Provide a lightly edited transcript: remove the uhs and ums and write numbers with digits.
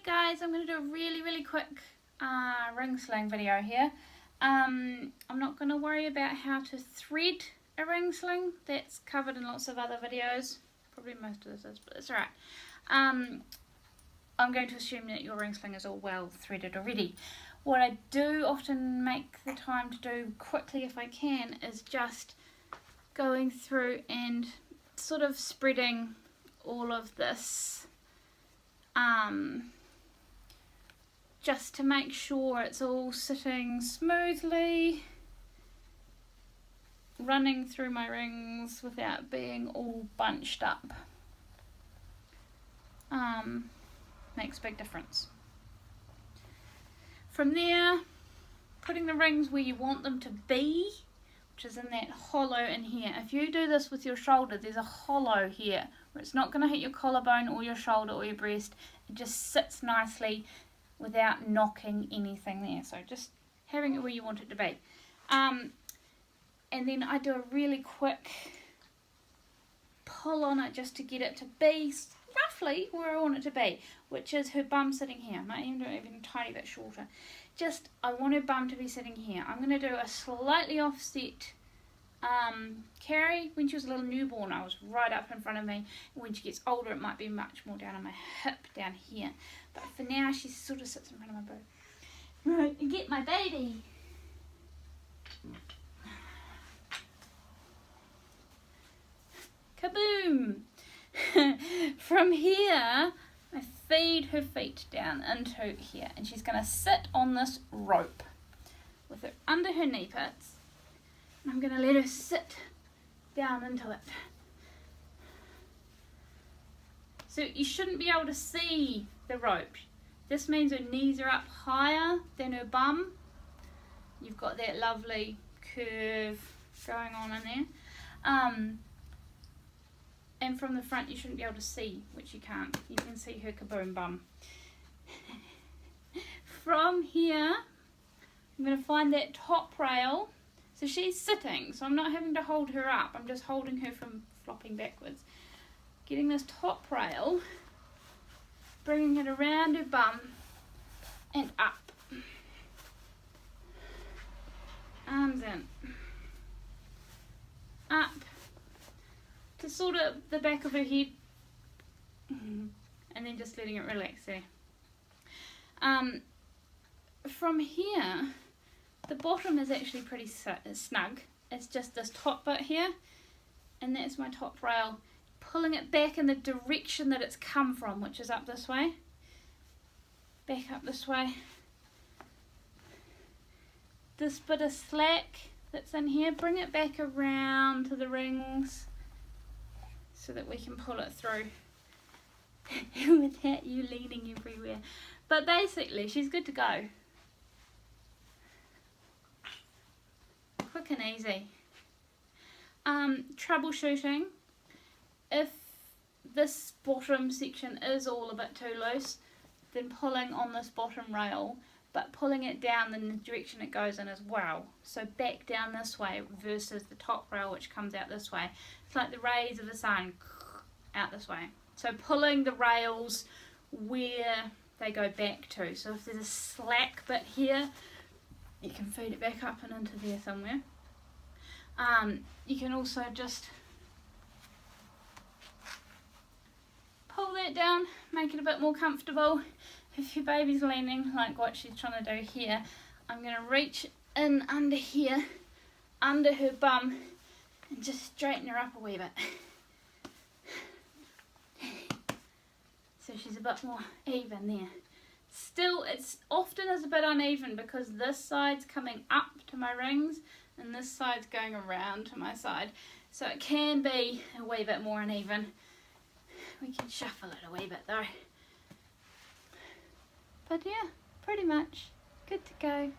guys, I'm going to do a really quick ring sling video here. I'm not going to worry about how to thread a ring sling. That's covered in lots of other videos. Probably most of this is, but it's alright. I'm going to assume that your ring sling is all well threaded already. What I do often make the time to do quickly if I can is just going through and sort of spreading all of this just to make sure it's all sitting smoothly, running through my rings without being all bunched up. Makes a big difference. From there, putting the rings where you want them to be, which is in that hollow in here. If you do this with your shoulder, there's a hollow here where it's not going to hit your collarbone or your shoulder or your breast. It just sits nicely without knocking anything there. So just having it where you want it to be. And then I do a really quick pull on it just to get it to be roughly where I want it to be, which is her bum sitting here. I might even do it even a tiny bit shorter. Just, I want her bum to be sitting here. I'm going to do a slightly offset Carrie. When she was a little newborn, I was right up in front of me. When she gets older, it might be much more down on my hip down here. But for now, she sort of sits in front of my boob. Right, and get my baby. Kaboom! From here, I feed her feet down into here, and she's going to sit on this rope with her under her knee pits, and I'm going to let her sit down into it. So you shouldn't be able to see the rope. This means her knees are up higher than her bum. You've got that lovely curve going on in there. And from the front you shouldn't be able to see, which you can't. You can see her kaboom bum. From here, I'm going to find that top rail. So she's sitting, so I'm not having to hold her up. I'm just holding her from flopping backwards. Getting this top rail, bringing it around her bum and up. Arms in. Up. To sort of the back of her head, and then just letting it relax there. From here, the bottom is actually pretty snug. It's just this top bit here, and that's my top rail. Pulling it back in the direction that it's come from, which is up this way. Back up this way. This bit of slack that's in here, bring it back around to the rings, so that we can pull it through without you leaning everywhere. But basically, she's good to go. Quick and easy. Troubleshooting. If this bottom section is all a bit too loose, then pulling on this bottom rail, but pulling it down in the direction it goes in as well. So back down this way versus the top rail which comes out this way. It's like the rays of the sun out this way. So pulling the rails where they go back to. So if there's a slack bit here, you can feed it back up and into there somewhere. You can also just pull that down, make it a bit more comfortable. If your baby's leaning like what she's trying to do here, I'm going to reach in under here, under her bum, and just straighten her up a wee bit. So she's a bit more even there. Still, it's often is a bit uneven because this side's coming up to my rings and this side's going around to my side. So it can be a wee bit more uneven. We can shuffle it a wee bit though. But yeah, pretty much good to go.